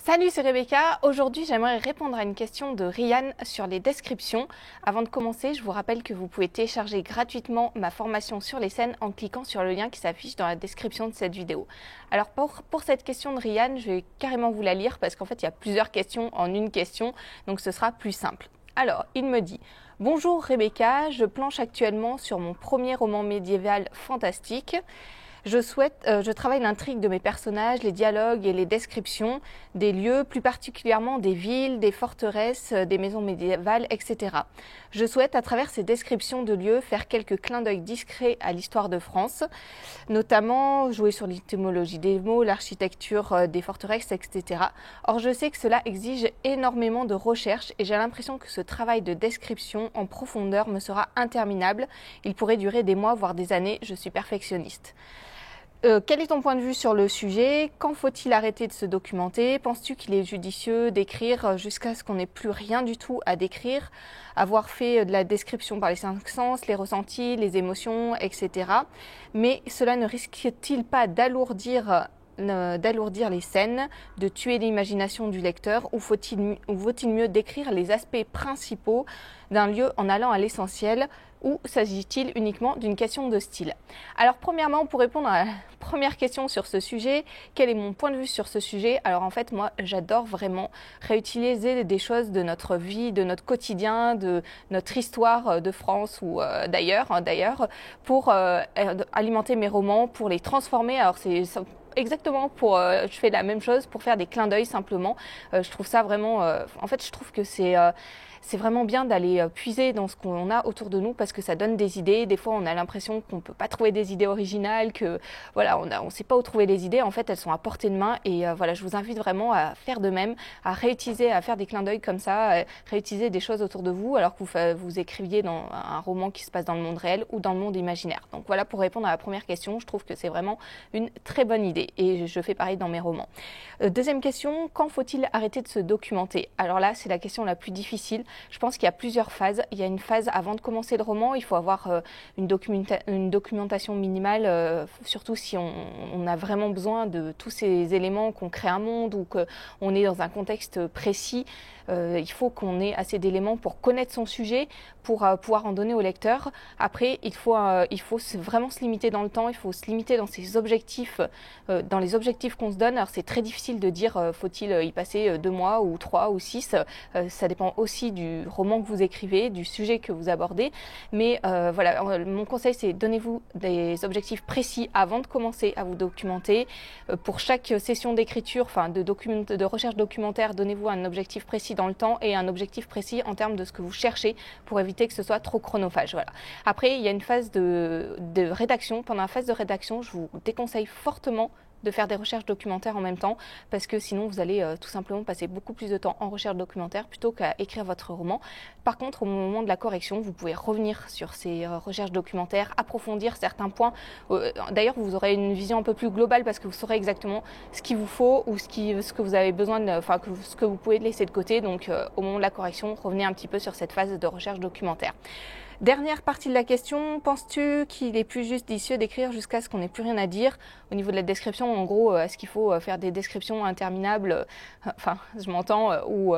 Salut, c'est Rebecca. Aujourd'hui, j'aimerais répondre à une question de Ryan sur les descriptions. Avant de commencer, je vous rappelle que vous pouvez télécharger gratuitement ma formation sur les scènes en cliquant sur le lien qui s'affiche dans la description de cette vidéo. Alors pour cette question de Ryan, je vais carrément vous la lire parce qu'en fait, il y a plusieurs questions en une question, donc ce sera plus simple. Alors, il me dit « Bonjour Rebecca, je planche actuellement sur mon premier roman médiéval fantastique. Je travaille l'intrigue de mes personnages, les dialogues et les descriptions des lieux, plus particulièrement des villes, des forteresses, des maisons médiévales, etc. Je souhaite, à travers ces descriptions de lieux, faire quelques clins d'œil discrets à l'histoire de France, notamment jouer sur l'étymologie des mots, l'architecture des forteresses, etc. Or, je sais que cela exige énormément de recherche et j'ai l'impression que ce travail de description en profondeur me sera interminable. Il pourrait durer des mois, voire des années. Je suis perfectionniste. Quel est ton point de vue sur le sujet? Quand faut-il arrêter de se documenter? Penses-tu qu'il est judicieux d'écrire jusqu'à ce qu'on n'ait plus rien du tout à décrire? Avoir fait de la description par les cinq sens, les ressentis, les émotions, etc. Mais cela ne risque-t-il pas d'alourdir les scènes, de tuer l'imagination du lecteur, ou vaut-il mieux décrire les aspects principaux d'un lieu en allant à l'essentiel, ou s'agit-il uniquement d'une question de style? Alors premièrement, pour répondre à la première question sur ce sujet, quel est mon point de vue sur ce sujet? Alors en fait, moi, j'adore vraiment réutiliser des choses de notre vie, de notre quotidien, de notre histoire de France ou d'ailleurs, pour alimenter mes romans, pour les transformer. Alors c'est exactement je fais la même chose pour faire des clins d'œil simplement. Je trouve ça vraiment, en fait, je trouve que c'est vraiment bien d'aller puiser dans ce qu'on a autour de nous parce que ça donne des idées. Des fois, on a l'impression qu'on peut pas trouver des idées originales, que voilà, on sait pas où trouver les idées. En fait, elles sont à portée de main et voilà, je vous invite vraiment à faire de même, à réutiliser, à faire des clins d'œil comme ça, réutiliser des choses autour de vous alors que vous écriviez dans un roman qui se passe dans le monde réel ou dans le monde imaginaire. Donc voilà, pour répondre à la première question, je trouve que c'est vraiment une très bonne idée et je fais pareil dans mes romans. Deuxième question, quand faut-il arrêter de se documenter? Alors là, c'est la question la plus difficile. Je pense qu'il y a plusieurs phases. Il y a une phase avant de commencer le roman, il faut avoir une documentation minimale, surtout si on a vraiment besoin de tous ces éléments, qu'on crée un monde ou qu'on est dans un contexte précis. Il faut qu'on ait assez d'éléments pour connaître son sujet, pour pouvoir en donner au lecteur. Après, il faut vraiment se limiter dans le temps, il faut se limiter dans ses objectifs, dans les objectifs qu'on se donne. Alors c'est très difficile de dire faut-il y passer 2 mois ou 3 ou 6, ça dépend aussi du roman que vous écrivez, du sujet que vous abordez. Mais voilà, mon conseil c'est donnez-vous des objectifs précis avant de commencer à vous documenter. Pour chaque session d'écriture, enfin de recherche documentaire, donnez-vous un objectif précis dans le temps et un objectif précis en termes de ce que vous cherchez pour éviter que ce soit trop chronophage. Voilà. Après, il y a une phase de rédaction. Pendant la phase de rédaction, je vous déconseille fortement de faire des recherches documentaires en même temps parce que sinon vous allez tout simplement passer beaucoup plus de temps en recherche documentaire plutôt qu'à écrire votre roman. Par contre, au moment de la correction, vous pouvez revenir sur ces recherches documentaires, approfondir certains points. D'ailleurs, vous aurez une vision un peu plus globale parce que vous saurez exactement ce qu'il vous faut ou ce que vous avez besoin, ce que vous pouvez laisser de côté. Donc, au moment de la correction, revenez un petit peu sur cette phase de recherche documentaire. Dernière partie de la question, penses-tu qu'il est plus judicieux d'écrire jusqu'à ce qu'on n'ait plus rien à dire? Au niveau de la description, en gros, est-ce qu'il faut faire des descriptions interminables, enfin, je m'entends, ou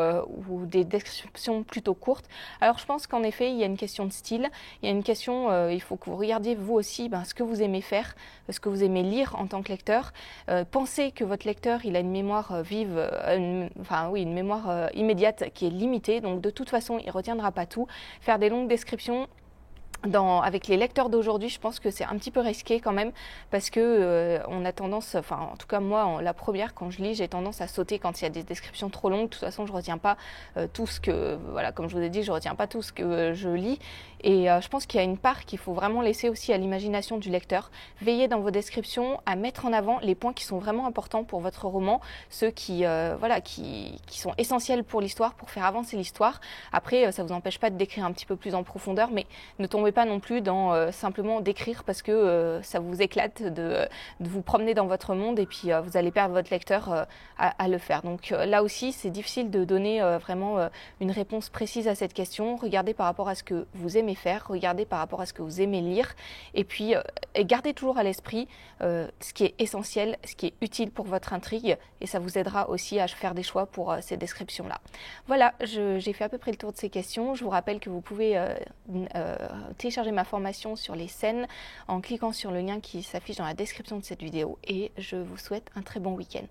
des descriptions plutôt courtes? Alors, je pense qu'en effet, il y a une question de style. Il y a une question, il faut que vous regardiez vous aussi ce que vous aimez faire, ce que vous aimez lire en tant que lecteur. Pensez que votre lecteur, il a une mémoire vive, une mémoire immédiate qui est limitée. Donc, de toute façon, il ne retiendra pas tout. Faire des longues descriptions, avec les lecteurs d'aujourd'hui, je pense que c'est un petit peu risqué quand même parce que on a tendance, enfin en tout cas moi, la première quand je lis, j'ai tendance à sauter quand il y a des descriptions trop longues. De toute façon, je retiens pas tout ce que, voilà, comme je vous ai dit, je retiens pas tout ce que je lis. Et je pense qu'il y a une part qu'il faut vraiment laisser aussi à l'imagination du lecteur. Veillez dans vos descriptions à mettre en avant les points qui sont vraiment importants pour votre roman, ceux qui sont essentiels pour l'histoire, pour faire avancer l'histoire. Après, ça vous empêche pas de décrire un petit peu plus en profondeur, mais ne tombez pas non plus dans simplement d'écrire parce que ça vous éclate de vous promener dans votre monde et puis vous allez perdre votre lecteur à le faire. Donc là aussi, c'est difficile de donner vraiment une réponse précise à cette question. Regardez par rapport à ce que vous aimez faire, regardez par rapport à ce que vous aimez lire et puis gardez toujours à l'esprit ce qui est essentiel, ce qui est utile pour votre intrigue et ça vous aidera aussi à faire des choix pour ces descriptions-là. Voilà, j'ai fait à peu près le tour de ces questions. Je vous rappelle que vous pouvez télécharger ma formation sur les scènes en cliquant sur le lien qui s'affiche dans la description de cette vidéo et je vous souhaite un très bon week-end.